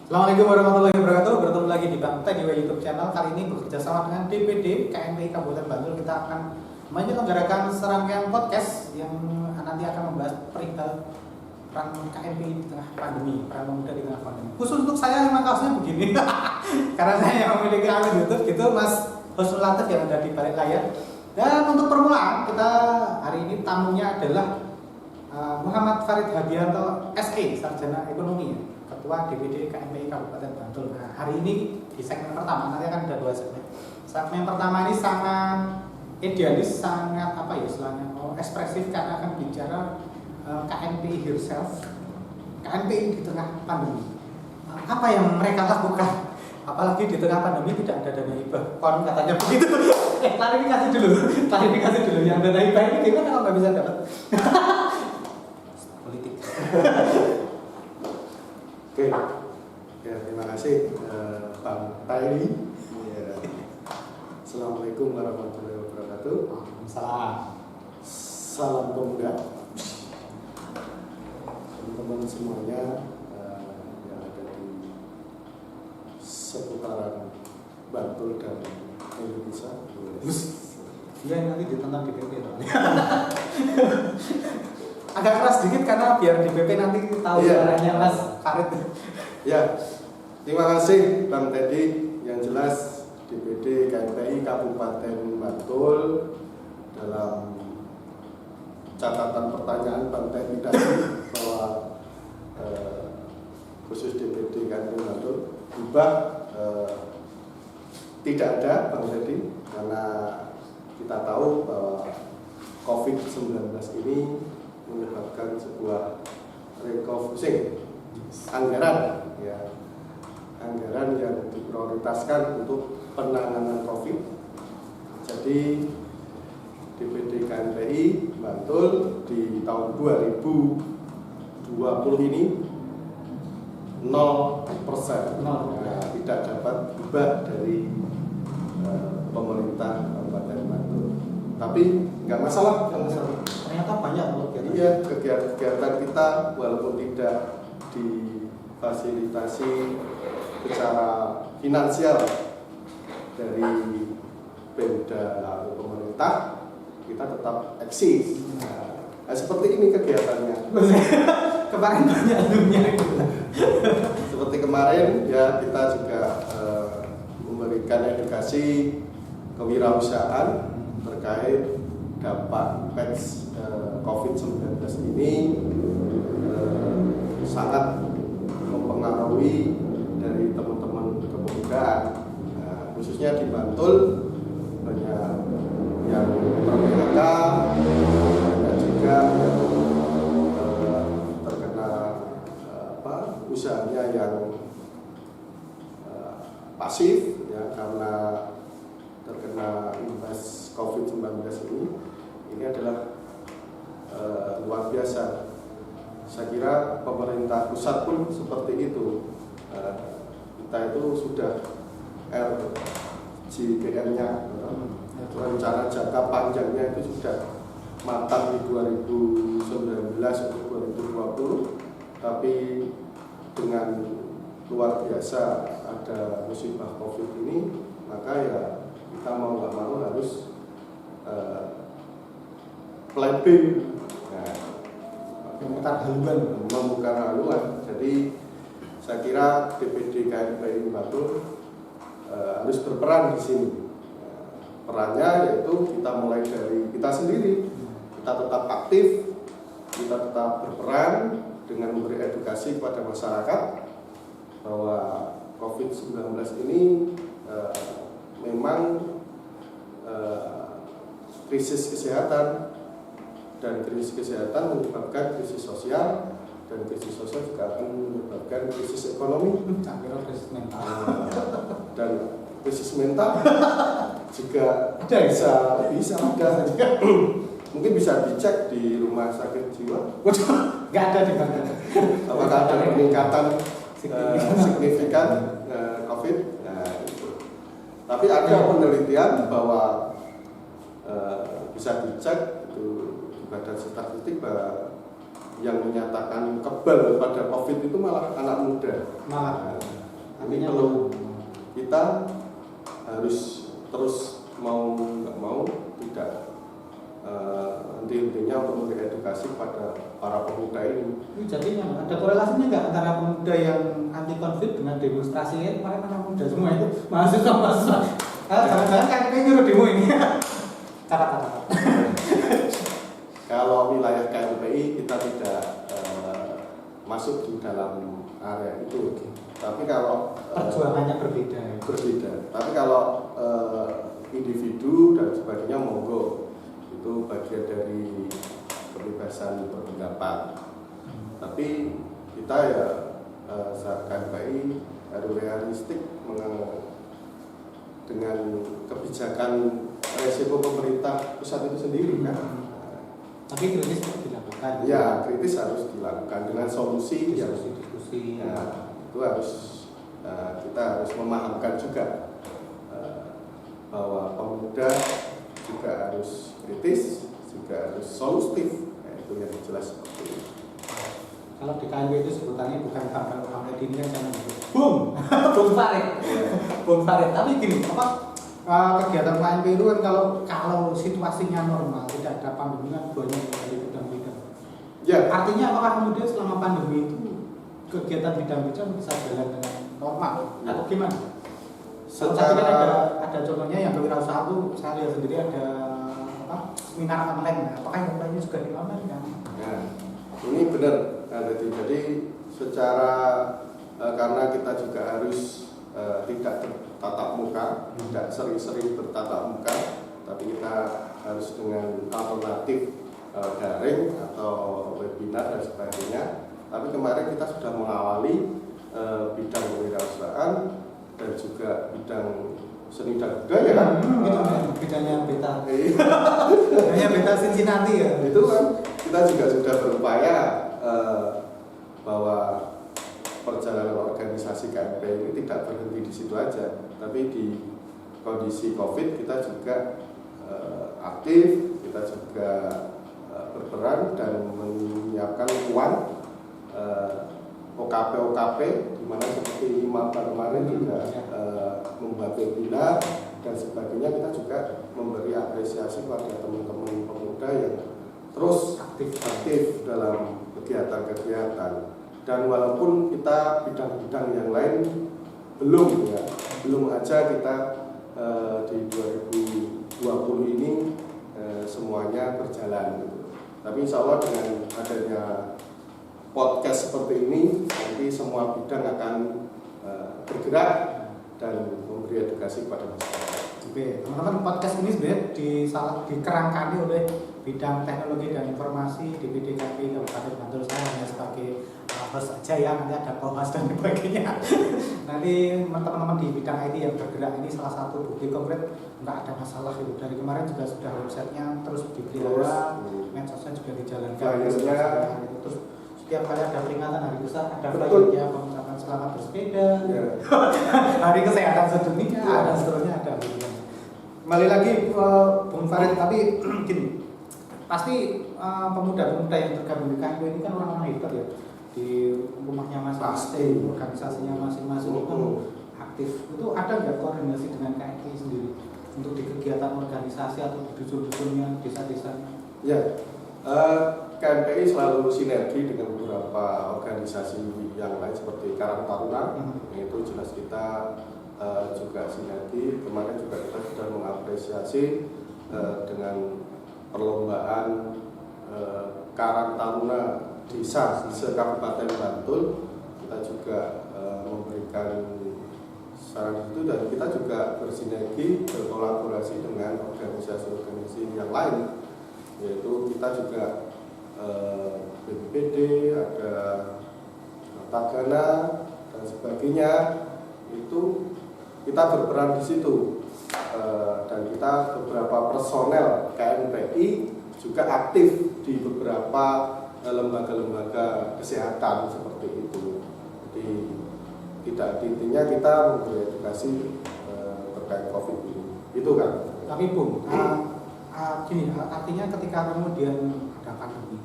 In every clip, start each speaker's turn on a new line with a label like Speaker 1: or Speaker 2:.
Speaker 1: Assalamualaikum warahmatullahi wabarakatuh. Bertemu lagi di Bang Teh di YouTube channel. Kali ini bekerja sama dengan DPD KMPI Kabupaten Bantul. Kita akan menyelenggarakan serangkaian podcast yang nanti akan membahas perihal peran KMPI di tengah pandemi, peran pemuda di tengah pandemi. Khusus untuk saya memang kasusnya begini, karena saya yang memiliki akun YouTube gitu, Mas Husnul Latif yang ada di balik layar. Dan untuk permulaan kita hari ini tamunya adalah Muhammad Farid Habianto SE, Sarjana Ekonomi, Ketua DPD KMPI Kabupaten Bantul. Nah, hari ini di segmen pertama, nanti akan ada 2 segmen. Segmen pertama ini sangat idealis, sangat apa ya istilahnya, ekspresif karena akan bicara KMPI herself, KMPI di tengah pandemi. Apa yang mereka lakukan? Apalagi di tengah pandemi tidak ada dana hibah. Kon katanya begitu. Klarifikasi dulu. Yang dana hibah ini gimana kalau nggak bisa dapat? Politik.
Speaker 2: Oke, ya, terima kasih Bang Tairi. Ya. Assalamualaikum warahmatullahi wabarakatuh. Salam pemuda. Teman-teman semuanya yang ada di seputaran Bantul dan Indonesia.
Speaker 1: Iya, nanti ditentang DPP. Agak keras dikit karena biar DPP nanti tahu suaranya Mas Farid.
Speaker 2: Ya, terima kasih Bang Teddy. Yang jelas DPD KMPI Kabupaten Bantul dalam catatan pertanyaan Bang Teddy tadi bahwa khusus DPD KMPI Bantul hibah tidak ada Bang Teddy, karena kita tahu bahwa COVID-19 ini menyebabkan sebuah refocusing anggaran, ya, anggaran yang diprioritaskan untuk penanganan COVID. Jadi DPD KMPI Bantul di tahun 2020 ini 0%, nah, tidak dapat hibah dari pemerintah Kabupaten Bantul. Tapi nggak masalah.
Speaker 1: Ternyata banyak loh.
Speaker 2: Iya, kegiatan kita walaupun tidak difasilitasi secara finansial dari Pemda atau pemerintah, kita tetap eksis. Nah, seperti ini kegiatannya.
Speaker 1: Kemarin banyak alumni.
Speaker 2: Seperti kemarin ya, kita juga memberikan edukasi kewirausahaan terkait dampak impacts COVID-19 ini sangat mempengaruhi dari teman-teman kepemudaan, khususnya di Bantul banyak yang ter-PHK, banyak juga yang terkena usahanya yang pasif ya, karena terkena imbas COVID-19 ini adalah luar biasa. Saya kira pemerintah pusat pun seperti itu. Kita itu sudah RJBM-nya, rencana jangka panjangnya itu sudah matang di 2019 untuk 2020, tapi dengan luar biasa ada musibah COVID ini, maka ya kita mau nggak mau harus plan B, membuka haluan. Jadi saya kira DPD KMPI Bantul harus berperan di sini. Perannya yaitu kita mulai dari kita sendiri, kita tetap aktif, kita tetap berperan dengan memberi edukasi kepada masyarakat bahwa COVID-19 ini memang krisis kesehatan, dan krisis kesehatan menyebabkan krisis sosial, dan krisis sosial juga akan menyebabkan krisis ekonomi,
Speaker 1: krisis mental,
Speaker 2: dan krisis mental juga bisa ada. Mungkin bisa dicek di rumah sakit jiwa.
Speaker 1: Nggak ada di mana.
Speaker 2: Apakah ada peningkatan signifikan COVID? Nah, itu. Tapi ada penelitian bahwa bisa dicek itu di Badan Statistik bahwa yang menyatakan kebal pada COVID itu malah anak muda.
Speaker 1: Malah.
Speaker 2: Ini perlu kita harus terus mau nggak mau tidak intinya untuk mengedukasi pada para pemuda ini.
Speaker 1: Jadi ada korelasinya nggak antara pemuda yang anti konflik dengan demonstrasi ini? Kemarin anak muda semua itu mahasiswa. Jangan-jangan kayak nyuruh demo ini. Kata-kata.
Speaker 2: Kalau wilayah KMPI kita tidak masuk di dalam area itu. Tapi kalau
Speaker 1: perjuangannya berbeda.
Speaker 2: Tapi kalau individu dan sebagainya monggo, itu bagian dari kebebasan berpendapat. Tapi kita ya saat KMPI harus realistik dengan kebijakan resiko pemerintah pusat itu sendiri kan.
Speaker 1: Tapi kritis harus dilakukan.
Speaker 2: Ya, kritis harus dilakukan dengan solusi.
Speaker 1: Diskusi.
Speaker 2: Nah, itu harus kita harus memahamkan juga bahwa pemuda juga harus kritis, juga harus solutif. Nah, itu yang jelas seperti itu.
Speaker 1: Kalau di KMP itu sebutannya bukan Hamid ini kan jangan Bung Farid. Tapi gini, kegiatan KMP itu kan kalau situasinya normal, tidak ada pandemi kan banyak dari bidang-bidang.
Speaker 2: Ya.
Speaker 1: Artinya apakah kemudian selama pandemi itu kegiatan bidang-bidang bisa jalan dengan normal atau gimana? Tadi kan ada contohnya yang kewirausahaan itu saya lihat sendiri ada seminar online. Apakah yang lainnya juga di online kan?
Speaker 2: Nah, ini benar. Jadi secara karena kita juga harus tidak bertatap muka, tidak sering-sering bertatap muka, tapi kita harus dengan alternatif daring atau webinar dan sebagainya. Tapi kemarin kita sudah mengawali bidang kewirausahaan dan juga bidang seni dan budaya kan?
Speaker 1: Bidangnya beta. Bidangnya beta Cincinnati ya.
Speaker 2: Itu kan kita juga sudah berupaya bahwa perjalanan organisasi KMP ini tidak berhenti di situ aja, tapi di kondisi COVID kita juga aktif, kita juga berperan dan menyiapkan uang OKP di mana seperti IMAPA kemarin juga membuat webinar dan sebagainya. Kita juga memberi apresiasi pada teman-teman pemuda yang terus aktif dalam kegiatan-kegiatan. Dan walaupun kita bidang-bidang yang lain belum aja kita di 2020 ini semuanya berjalan gitu. Tapi insya Allah dengan adanya podcast seperti ini nanti semua bidang akan bergerak dan memberi edukasi kepada masyarakat.
Speaker 1: Oke, teman-teman, podcast ini sebenarnya dikerangkani oleh bidang teknologi dan informasi DPD KPI Kabupaten Bantul. Saya hanya sebagai host saja ya, nanti ada co-host dan sebagainya. Nanti teman-teman di bidang IT yang bergerak ini salah satu bukti konkret nggak ada masalah itu. Dari kemarin juga sudah websitenya terus dipelihara, medsosnya juga dijalankan. Terus setiap kali ada peringatan hari besar, ada flyernya pengucapan selamat bersepeda, hari kesehatan sedunia, dan seterusnya ada. Kembali lagi Bung Farid, tapi gini, pasti pemuda-pemuda yang tergabung di KMP ini kan orang-orang hebat ya, di rumahnya masing-masing, organisasinya masing-masing itu aktif. Itu ada nggak koordinasi dengan KMP sendiri untuk di kegiatan organisasi atau di dusun-dusunnya, desa-desanya?
Speaker 2: Ya, KMPI selalu sinergi dengan beberapa organisasi yang lain seperti Karang Taruna, itu jelas kita juga sinergi. Kemarin juga kita sudah mengapresiasi dengan perlombaan Karang Taruna Desa se-Kabupaten Bantul. Kita juga memberikan saran itu dan kita juga bersinergi, berkolaborasi dengan organisasi-organisasi yang lain, yaitu kita juga BPPD, ada Tagana dan sebagainya. Itu kita berperan di situ dan kita beberapa personel KMPI juga aktif di beberapa lembaga-lembaga kesehatan seperti itu. Jadi tidak intinya kita memberi edukasi terkait COVID ini. Itu kan.
Speaker 1: Tapi Bung, gini, artinya ketika kemudian ada pandemi,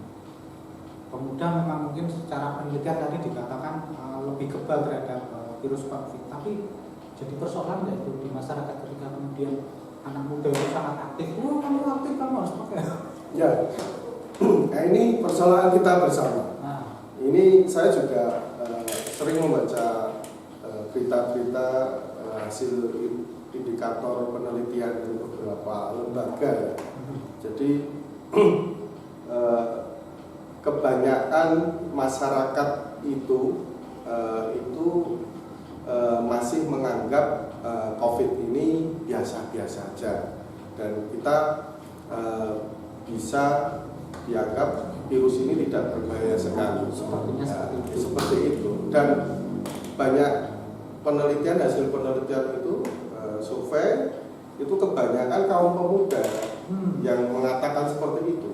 Speaker 1: pemuda memang mungkin secara penelitian tadi dikatakan lebih kebal terhadap virus COVID, tapi jadi persoalan nggak itu di masyarakat ketika kemudian anak muda itu sangat aktif, kamu aktif kamu harus pakai.
Speaker 2: Ya, nah ini persoalan kita bersama. Ini saya juga sering membaca berita-berita hasil indikator penelitian dari beberapa lembaga ya. Jadi kebanyakan masyarakat itu masih menganggap COVID ini biasa-biasa saja, dan kita bisa dianggap virus ini tidak berbahaya sekali. Seperti itu. Dan banyak penelitian, hasil penelitian itu survei itu kebanyakan kaum pemuda yang mengatakan seperti itu.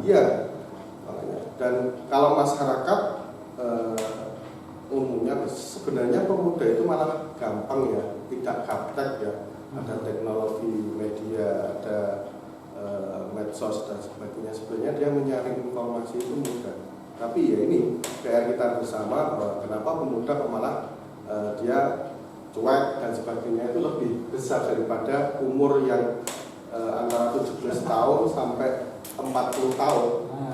Speaker 2: Iya. Dan kalau masyarakat umumnya sebenarnya pemuda itu malah gampang ya, tidak gaptek ya. Ada teknologi media, ada medsos dan sebagainya. Sebenarnya dia menyaring informasi itu mudah. Tapi ya ini PR kita bersama, bahwa kenapa pemuda malah dia cuek dan sebagainya itu lebih besar daripada umur yang antara 17 tahun sampai 40 tahun.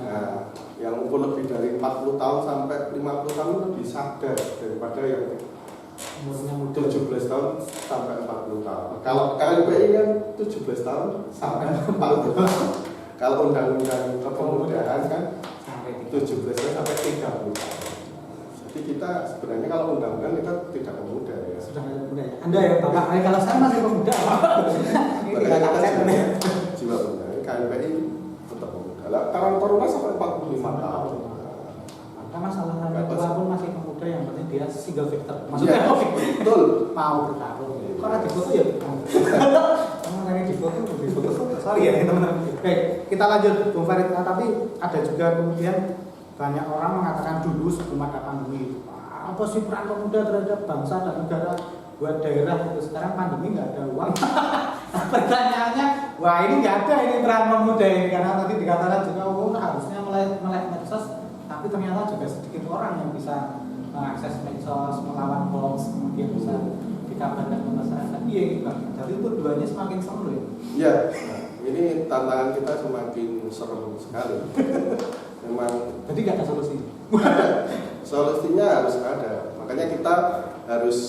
Speaker 2: Nah, yang umur lebih dari 40 tahun sampai 50 tahun lebih sadar daripada yang umurnya 17 tahun sampai 40 tahun. Kalau KLBI kan 17 tahun sampai 40 tahun. Kalau undang-undang kepemudaan kan 17 tahun sampai 30 tahun. Jadi kita sebenarnya kalau undang-undang kita tidak pemuda ya.
Speaker 1: Sudah tidak pemuda ya. Anda ya Bapak, kalau saya masih pemuda. Ini
Speaker 2: jiwa pemuda. KLBI tetap pemuda. Karang Taruna sampai 45 tahun.
Speaker 1: Maka masalah tua pun masih pemuda, yang penting dia single victor. Maksudnya
Speaker 2: betul.
Speaker 1: Mau bertarung. Karena di foto ya. Karena di foto. Sorry ya teman-teman. Baik, kita lanjut Bung Farid. Tapi ada juga kemudian banyak orang mengatakan dulu sebelum ada pandemi, apa sih peran pemuda terhadap bangsa dan negara buat daerah itu. Sekarang pandemi nggak ada uang. Pertanyaannya, wah ini nggak ada ini peran pemuda ini, karena tadi dikatakan juga harusnya melek medsos, tapi ternyata juga sedikit orang yang bisa mengakses medsos, melawan hoax, kemudian bisa dikabarkan ke masyarakat. Iya gitu kan. Jadi itu duanya semakin seru ya.
Speaker 2: Iya. Ini tantangan kita semakin serem sekali. Memang.
Speaker 1: Jadi nggak ada solusi.
Speaker 2: Solusinya harus ada. Makanya kita harus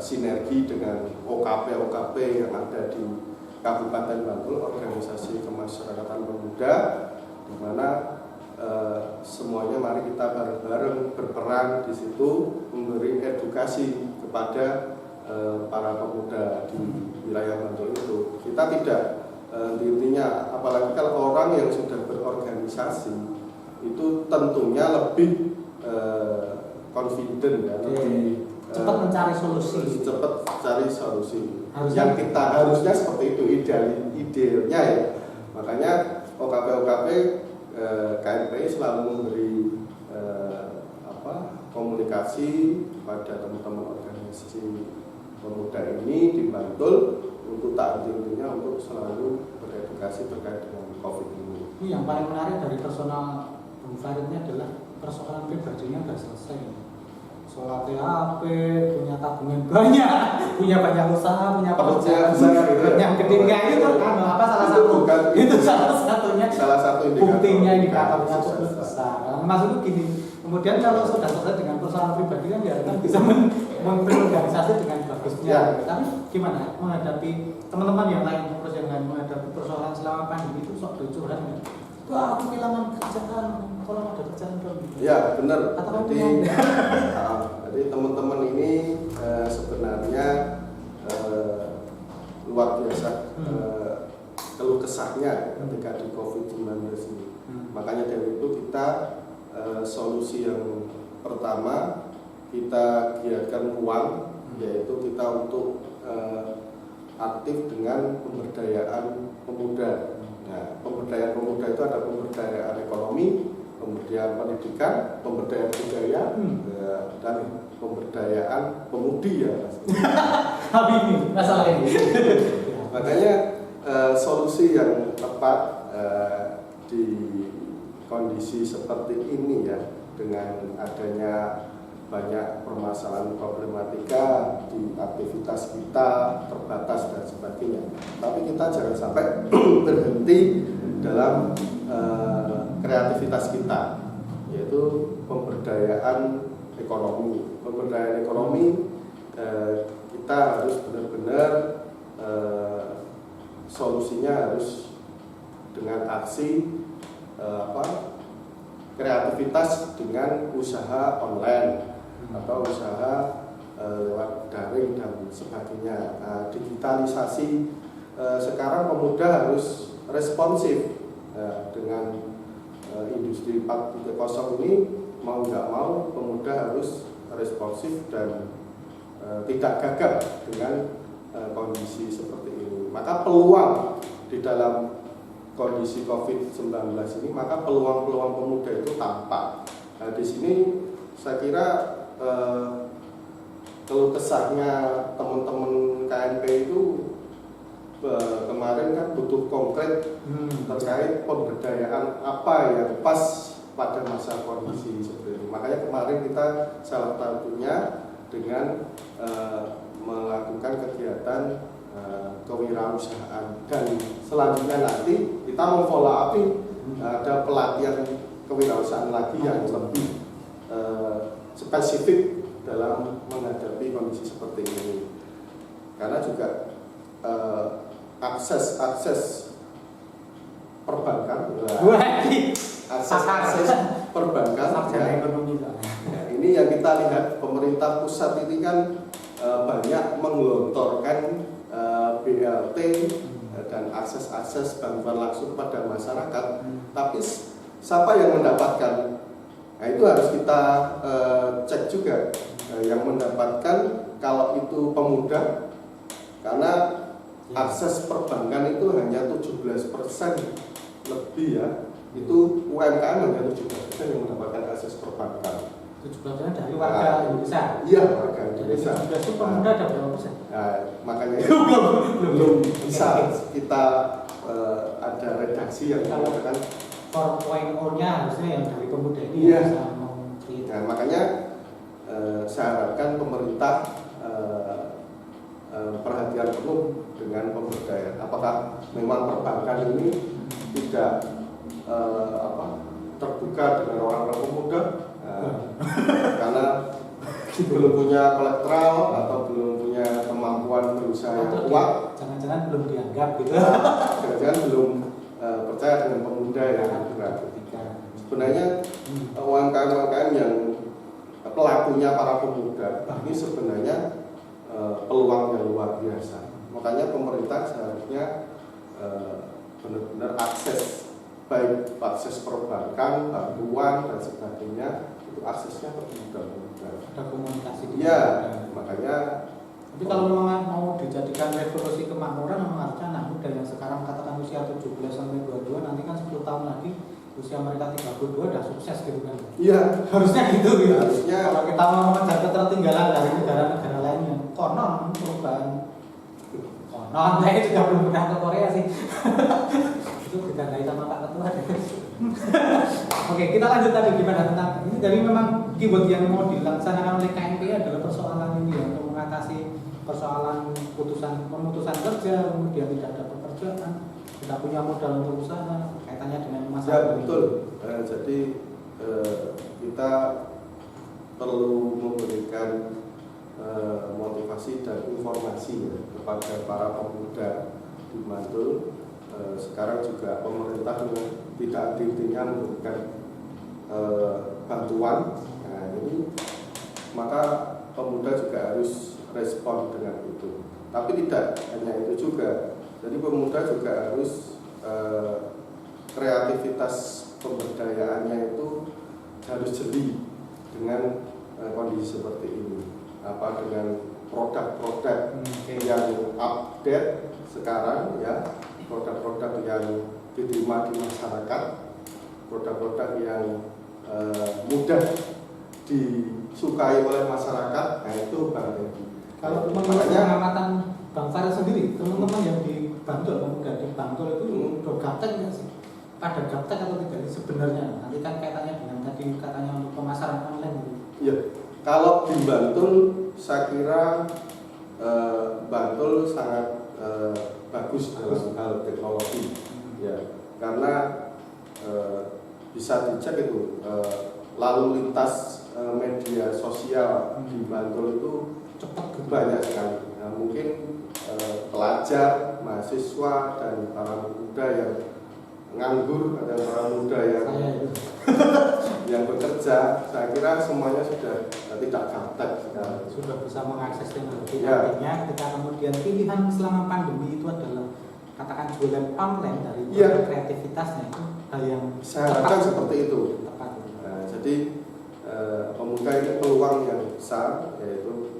Speaker 2: sinergi dengan OKP yang ada di Kabupaten Bantul, organisasi kemasyarakatan pemuda, di mana semuanya mari kita bareng-bareng berperan di situ memberi edukasi kepada para pemuda di wilayah Bantul itu. Kita tidak intinya, apalagi kalau orang yang sudah berorganisasi itu tentunya lebih confident ya, lebih
Speaker 1: cepat mencari solusi.
Speaker 2: Cepat cari solusi. Yang kita harusnya seperti itu idealnya ya. Makanya OKP KNPI selalu memberi komunikasi kepada teman-teman organisasi pemuda ini di Bantul untuk tak henti-hentinya untuk selalu beredukasi terkait dengan COVID ini.
Speaker 1: Ini yang paling menarik dari personal Bung Farid ini adalah persoalan pribadinya sudah selesai. Soal THP, punya tabungan banyak, punya banyak usaha, punya pekerjaan yang gedenya itu apa salah satu itu salah satu buktinya indikatornya cukup besar. Maksudnya gini, kemudian kalau sudah selesai dengan persoalan pribadi kan diharapkan bisa mengorganisasi dengan bagusnya.
Speaker 2: Ya.
Speaker 1: Tapi gimana menghadapi teman-teman yang lain, terus yang lain menghadapi persoalan selama pandemi itu sok curhat nggak? Wah, aku kehilangan kerjaan, kalau ada kerjaan dong.
Speaker 2: Ya benar.
Speaker 1: Atau
Speaker 2: jadi teman-teman ini sebenarnya luar biasa keluh kesahnya ketika di COVID-19 ini. Makanya dari itu kita solusi yang pertama kita giatkan ruang, yaitu kita untuk aktif dengan pemberdayaan pemuda. Nah, pemberdayaan pemuda itu ada pemberdayaan ekonomi, pemberdayaan pendidikan, pemberdayaan budaya, dan pemberdayaan pemudi ya.
Speaker 1: Habibie masalah ini.
Speaker 2: Makanya solusi yang tepat kondisi seperti ini ya, dengan adanya banyak permasalahan problematika di aktivitas kita terbatas dan sebagainya. Tapi kita jangan sampai berhenti dalam kreativitas kita, yaitu pemberdayaan ekonomi. Pemberdayaan ekonomi kita harus benar-benar solusinya harus dengan aksi kreativitas dengan usaha online atau usaha lewat daring dan sebagainya. Digitalisasi sekarang pemuda harus responsif dengan industri 4.0 ini, mau nggak mau pemuda harus responsif dan tidak gagap dengan kondisi seperti ini. Maka peluang di dalam kondisi COVID-19 ini, maka peluang-peluang pemuda itu tampak. Nah, di sini saya kira keluh kesahnya teman-teman KNP itu kemarin kan butuh konkret terkait pemberdayaan apa yang pas pada masa kondisi seperti ini. Makanya kemarin kita salah satunya dengan melakukan kegiatan kewirausahaan, dan selanjutnya nanti kita memfollow up ada pelatihan kewirausahaan lagi yang lebih spesifik dalam menghadapi kondisi seperti ini. Karena juga akses perbankan, akses perbankan ya, ini yang kita lihat pemerintah pusat ini kan banyak menggelontorkan BLT dan akses bantuan langsung pada masyarakat. Tapi siapa yang mendapatkan? Nah, itu harus kita cek juga. Yang mendapatkan kalau itu pemuda, karena akses perbankan itu hanya 17% lebih ya. Itu UMKM hanya 17% yang mendapatkan akses perbankan.
Speaker 1: 17% dari warga Indonesia.
Speaker 2: Iya, warga Indonesia.
Speaker 1: Dari 17 pemuda ada berapa persen?
Speaker 2: Nah, makanya itu belum bisa kita ada redaksi yang mengatakan
Speaker 1: 4.0-nya harusnya yang dari pemuda ini
Speaker 2: iya.
Speaker 1: bisa mengkritik.
Speaker 2: Nah, makanya saya harapkan pemerintah perhatian penuh dengan pemberdayaan. Apakah memang perbankan ini tidak terbuka dengan orang-orang pemuda? Karena belum punya kolektoral atau belum punya kemampuan berusaha yang kuat.
Speaker 1: Jangan-jangan belum dianggap gitu.
Speaker 2: Jangan-jangan belum percaya dengan pemuda yang berat. Sebenarnya UMKM yang pelakunya para pemuda ini sebenarnya peluang yang luar biasa. Makanya pemerintah seharusnya benar-benar akses, baik akses perbankan, bantuan dan sebagainya, itu aksesnya terbuka.
Speaker 1: Ada komunikasi.
Speaker 2: Iya, makanya.
Speaker 1: Tapi kalau memang mau dijadikan revolusi kemakmuran, memang harusnya anak muda yang sekarang katakan usia 17 sampai 22, nanti kan 10 tahun lagi usia mereka 32 udah sukses gitu kan.
Speaker 2: Iya,
Speaker 1: harusnya gitu.
Speaker 2: Harusnya
Speaker 1: kalau kita mau mengejar ketertinggalan dari negara-negara lain yang konon perubahan. Konon, saya juga belum pernah ke Korea sih. Itu ditandai sama Pak Ketua deh. Oke, kita lanjut tadi gimana tentang ini. Jadi memang keyword yang mau dilaksanakan oleh KNP adalah persoalan ini ya, untuk mengatasi persoalan pemutusan kerja, kemudian tidak ada pekerjaan, tidak punya modal untuk usaha, kaitannya dengan masalah.
Speaker 2: Ya betul. Jadi kita perlu memberikan motivasi dan informasi ya, kepada para pemuda di Bantul. Sekarang juga pemerintah tidak henti-hentinya memberikan bantuan. Nah, ini maka pemuda juga harus respon dengan itu. Tapi tidak hanya itu juga. Jadi pemuda juga harus kreativitas pemberdayaannya itu harus jeli dengan kondisi seperti ini. Dengan produk-produk yang update sekarang ya, produk-produk yang diterima di masyarakat, produk-produk yang mudah disukai oleh masyarakat. Nah itu Bang Dedi.
Speaker 1: Kalau teman-teman pengamatan Bang Farid sendiri, teman-teman yang di Bantul, pemuda di Bantul itu udah gaptek nggak sih? pada gaptek atau tidak sih sebenarnya? Nanti kan kaitannya dengan tadi katanya untuk pemasaran online gitu.
Speaker 2: Iya, kalau di Bantul saya kira Bantul sangat bagus dalam hal teknologi, ya, karena bisa dicek itu lalu lintas media sosial di Bantul itu
Speaker 1: Cepat gitu.
Speaker 2: banyak sekali. Nah, mungkin pelajar, mahasiswa dan para muda yang nganggur dan para muda yang
Speaker 1: Saya itu.
Speaker 2: yang bekerja, saya kira semuanya sudah tidak gaptek sekarang.
Speaker 1: Sudah bisa mengakses teknologi.
Speaker 2: Ya.
Speaker 1: Artinya ketika kemudian pilihan selama pandemi itu adalah katakan jualan online dari
Speaker 2: Ya.
Speaker 1: kreativitasnya itu hal yang
Speaker 2: Saya harapkan seperti itu.
Speaker 1: tepat.
Speaker 2: Nah, jadi pemuda ini peluang yang besar, yaitu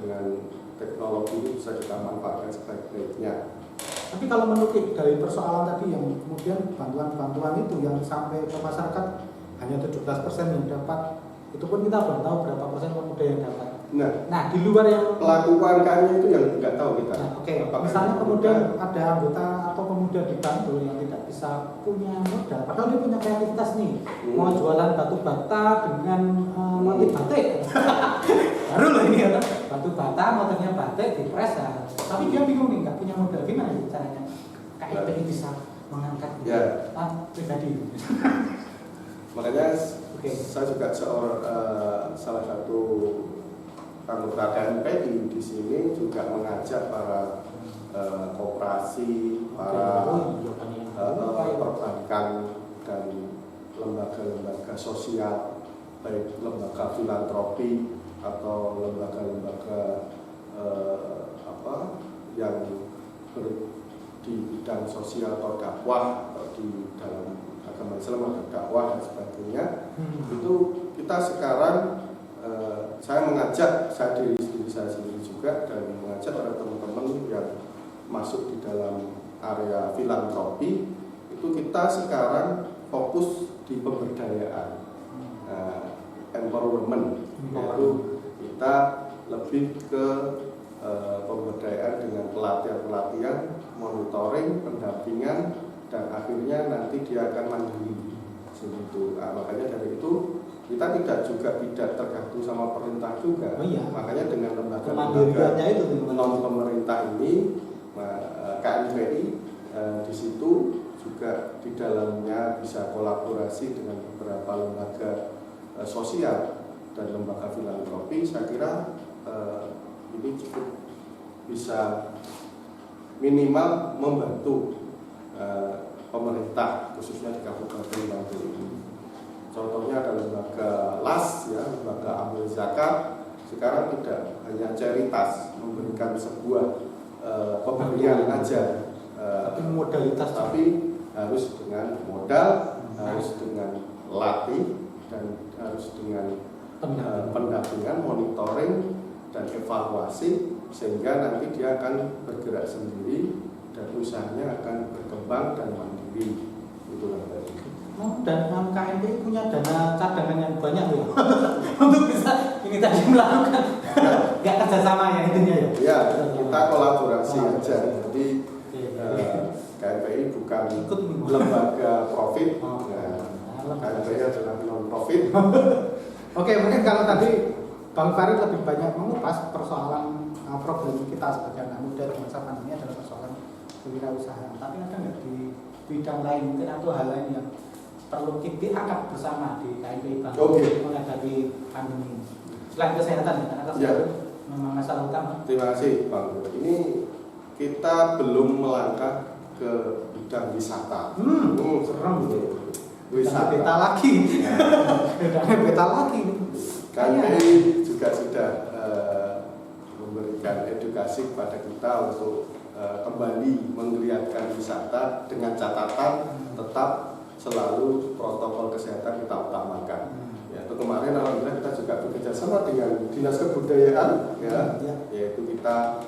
Speaker 2: dengan teknologi ini bisa kita manfaatkan sebaik-baiknya.
Speaker 1: Tapi kalau menukik dari persoalan tadi yang kemudian bantuan-bantuan itu yang sampai ke masyarakat hanya 17% yang dapat, itu pun kita belum tahu berapa persen pemuda yang dapat. Nah, di luar yang
Speaker 2: Pelaku UMKM itu yang nggak tahu kita.
Speaker 1: Nah, oke.
Speaker 2: Apakah
Speaker 1: Misalnya
Speaker 2: itu
Speaker 1: kemudian
Speaker 2: pemuda?
Speaker 1: ada anggota atau pemuda di Bantul yang tidak bisa punya modal, padahal dia punya kreativitas nih, mau jualan batu bata dengan motif batik. Baru loh ini ya, batu bata motifnya batik dipres ya. Tapi dia bingung nih, nggak punya modal, gimana nih caranya? KIP bisa mengangkat
Speaker 2: Ya.
Speaker 1: pribadi.
Speaker 2: Makanya
Speaker 1: Oke.
Speaker 2: saya juga salah satu anggota KNPI di sini juga mengajak para koperasi, para perbankan dan lembaga-lembaga sosial, baik lembaga filantropi atau lembaga-lembaga yang di bidang sosial atau dakwah, atau di dalam agama Islam ada dakwah dan sebagainya. Itu kita sekarang saya mengajak diri saya sendiri juga dan mengajak para teman-teman yang masuk di dalam area filantropi, itu kita sekarang fokus di pemberdayaan, empowerment, yaitu kita lebih ke pemberdayaan dengan pelatihan-pelatihan, monitoring, pendampingan, dan akhirnya nanti dia akan mandiri. Segitu. Nah, makanya dari itu kita tidak tergantung sama pemerintah juga.
Speaker 1: Oh iya.
Speaker 2: Makanya dengan
Speaker 1: Kemandiriannya itu
Speaker 2: non pemerintah ini, KNPI di situ juga di dalamnya bisa kolaborasi dengan beberapa lembaga sosial dan lembaga filantropi. Saya kira ini cukup bisa minimal membantu pemerintah khususnya di Kabupaten Bantul ini. Contohnya ada lembaga LAS, ya, lembaga amil zakat. Sekarang tidak hanya caritas memberikan sebuah pemberian aja,
Speaker 1: tapi modalitas,
Speaker 2: tapi harus dengan modal, harus dengan latih, dan harus dengan pendampingan, monitoring, dan evaluasi, sehingga nanti dia akan bergerak sendiri dan usahanya akan berkembang dan mandiri. Itulah tadi.
Speaker 1: Dan KNPI punya dana cadangan yang banyak ya untuk bisa ini tadi melakukan nggak kerjasama ya intinya ya.
Speaker 2: Ya, kita kolaborasi aja. Jadi KNPI bukan lembaga profit. KNPI adalah non profit.
Speaker 1: Oke, mungkin kalau tadi Bang Farid lebih banyak mengupas persoalan problem kita sebagai anak muda di masa pandemi adalah persoalan kewirausahaan. Tapi ada nggak di bidang lain mungkin atau hal lain yang perlu kita angkat bersama di KNPI Bang menghadapi pandemi selain kesehatan ya, karena kesehatan memang masalah utama.
Speaker 2: Terima kasih Bang. Ini kita belum melangkah ke bidang wisata.
Speaker 1: Serem gitu.
Speaker 2: Wisata.
Speaker 1: Beta lagi. Beta lagi.
Speaker 2: KNPI juga sudah memberikan edukasi kepada kita untuk kembali menggeliatkan wisata dengan catatan tetap selalu protokol kesehatan kita utamakan. Ya, itu kemarin alhamdulillah kita juga bekerja sama dengan Dinas Kebudayaan, yaitu kita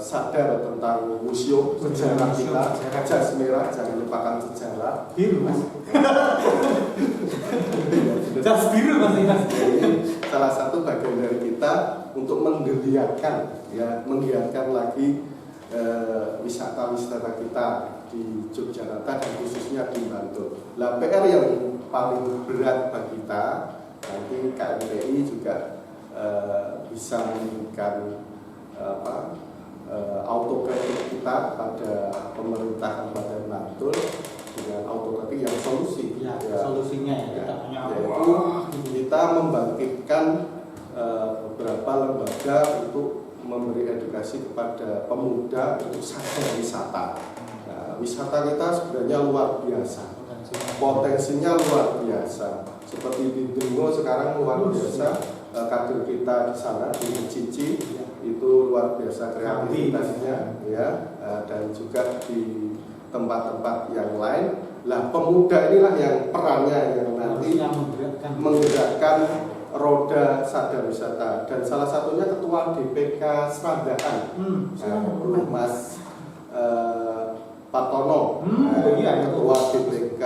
Speaker 2: sadar tentang museum sejarah kita, jas merah, jangan lupakan sejarah.
Speaker 1: Biru mas. Jas biru mas.
Speaker 2: Ini salah satu bagian dari kita untuk menggiatkan lagi wisata kita di Yogyakarta dan khususnya di Bantul. Nah, PR yang paling berat bagi kita nanti KNPI juga bisa memberikan autokritik kita pada pemerintah Kabupaten Bantul dengan autokritik yang solusi.
Speaker 1: Solusinya
Speaker 2: yaitu kita membangkitkan beberapa lembaga untuk memberi edukasi kepada pemuda untuk sadar wisata. Nah, wisata kita sebenarnya luar biasa, potensinya luar biasa. Seperti di Dengo sekarang luar biasa, kader kita di sana di Cici itu luar biasa kreativitasnya, ya, dan juga di tempat-tempat yang lain. Lah pemuda inilah yang perannya yang nanti menggerakkan roda sadar wisata, dan salah satunya ketua DPK Serandaan, Mas Patono, ketua DPK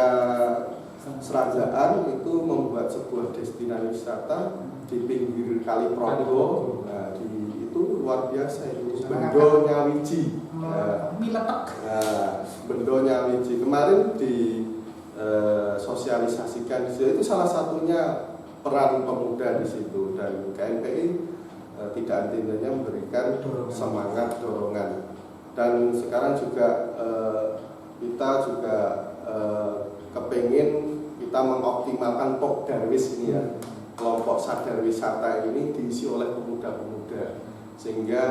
Speaker 2: Serandaan itu membuat sebuah destinasi wisata di pinggir Kali Progo. Nah, itu luar biasa itu, Bendo Nyawiji. Bendo Nyawiji kemarin di sosialisasikan di situ, itu salah satunya peran pemuda di situ, dan KNPI tidak henti-hentinya memberikan semangat dorongan. Dan sekarang juga kita juga kepingin kita mengoptimalkan Pok Darwis ini ya, kelompok sadar wisata ini diisi oleh pemuda-pemuda, sehingga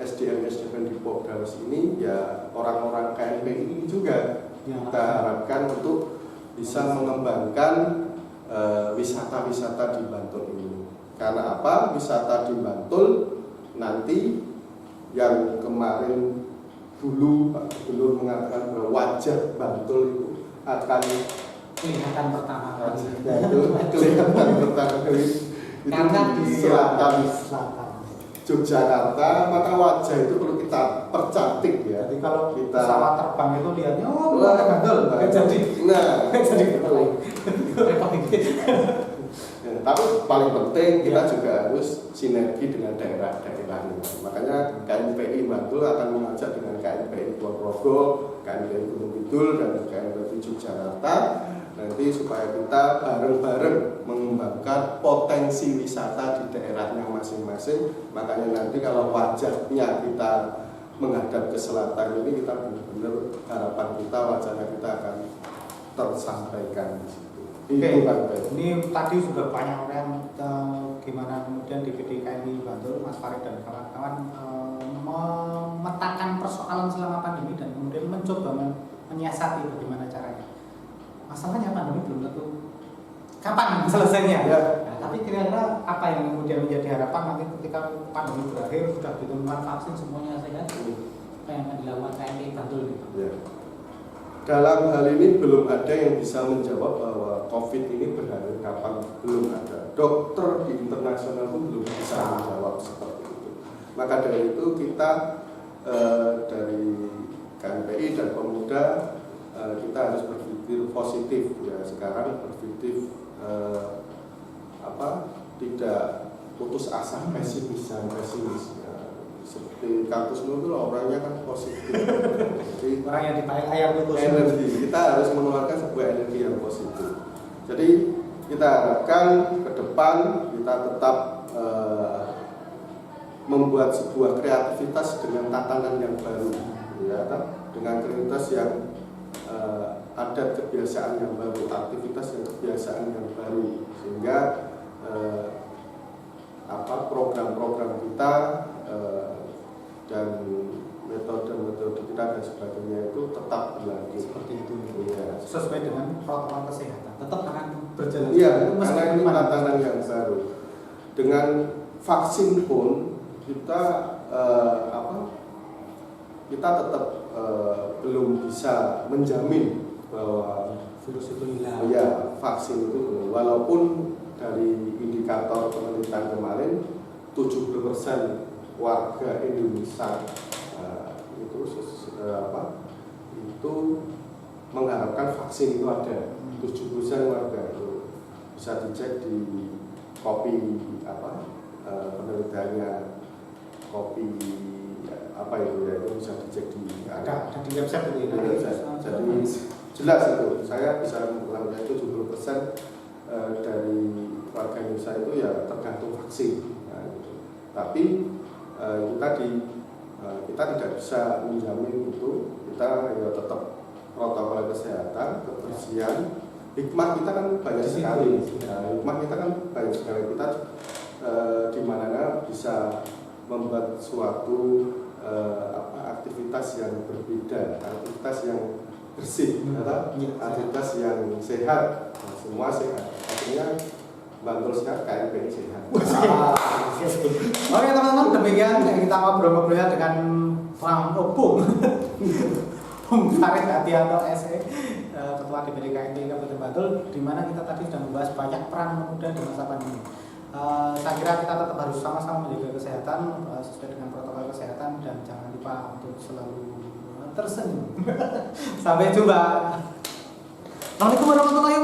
Speaker 2: SDM di Pok Darwis ini ya orang-orang KNPI ini juga kita harapkan untuk bisa mengembangkan wisata-wisata di Bantul ini. Karena apa? Wisata di Bantul nanti yang kemarin dulu Pak Gubernur mengatakan bahwa wajah Bantul itu akan
Speaker 1: kelihatan pertama kali.
Speaker 2: Itu kelihatan pertama kali
Speaker 1: Karena
Speaker 2: di selatan Yogyakarta, maka wajah itu perlu kita percantik ya.
Speaker 1: Jadi kalau
Speaker 2: kita
Speaker 1: pesawat terbang itu lihatnya Bantul, jadi repot ini.
Speaker 2: Tapi paling penting kita juga harus sinergi dengan daerah-daerah ini. Makanya KNPI Bantul akan mengajak dengan KNPI Purwokerto, KNPI Gunung Kidul, dan KNPI Yogyakarta nanti supaya kita bareng-bareng mengembangkan potensi wisata di daerahnya masing-masing. Makanya nanti kalau wajahnya kita menghadap ke selatan ini, kita benar-benar harapan kita, wajahnya kita akan tersampaikan di situ.
Speaker 1: Ini tadi sudah banyak orang gimana kemudian DPD KNPI Bantul, Mas Farid dan kawan-kawan memetakan persoalan selama pandemi dan kemudian mencoba menyiasati bagaimana caranya. Masalahnya pandemi belum tentu kapan selesainya.
Speaker 2: Ya.
Speaker 1: Nah, tapi kira-kira apa yang kemudian menjadi harapan nanti ketika pandemi berakhir sudah ditemukan vaksin semuanya sehat? Apa yang akan dilakukan KNPI Bantul?
Speaker 2: Ya. Dalam hal ini belum ada yang bisa menjawab bahwa COVID ini berakhir kapan, belum ada. Dokter di internasional pun belum bisa menjawab seperti itu. Maka dari itu kita dari KNPI dan pemuda kita harus berpikir positif ya. Sekarang berpikir tidak putus asa, pesimis ya. Seperti Kampus Nur orangnya kan positif. Jadi
Speaker 1: orang yang dipakai layar putus
Speaker 2: energi, kita harus mengeluarkan sebuah energi yang positif. Jadi kita harapkan ke depan kita tetap membuat sebuah kreativitas dengan tatanan yang baru, ya, dengan kreativitas yang adat kebiasaan yang baru, aktivitas dan kebiasaan yang baru, sehingga program-program kita dan metode-metode kita dan sebagainya itu tetap berlanjut
Speaker 1: seperti itu.
Speaker 2: Ya.
Speaker 1: Sesuai dengan protokol kesehatan tetap akan berjalan.
Speaker 2: Iya, karena ini tantangan yang baru. Dengan vaksin pun kita kita tetap belum bisa menjamin bahwa
Speaker 1: virus itu hilang.
Speaker 2: Ya, vaksin itu belum. Walaupun dari indikator penelitian kemarin 70% warga Indonesia itu mengharapkan vaksin itu ada. 70% warga itu bisa dicek di kopi penelitiannya kopi apa itu ya, itu bisa dicek di
Speaker 1: Ada di website itu ya.
Speaker 2: Jadi jelas itu, saya bisa melakukan 70% dari warga Indonesia itu ya tergantung vaksin. Nah, gitu. Tapi itu tadi kita tidak bisa menjamin itu, kita ya tetap protokol kesehatan, kebersihan. Hikmah kita kan banyak sekali. Nah, hikmah kita kan banyak sekali. Kita di mana bisa membuat suatu aktivitas yang berbeda, aktivitas yang bersih, aktivitas yang sehat, nah, semua sehat. Artinya Bantul sehat, KNPI sehat.
Speaker 1: Oke teman-teman, demikian yang kita ngobrol-ngobrolnya dengan Bung Farid Hadianto SE, Ketua DPD KNPI Kabupaten Bantul, di mana kita tadi sudah membahas banyak peran pemuda di masa pandemi. Saya kira kita tetap harus sama-sama menjaga kesehatan sesuai dengan protokol kesehatan dan jangan lupa untuk selalu tersenyum. Sampai jumpa. Assalamualaikum warahmatullahi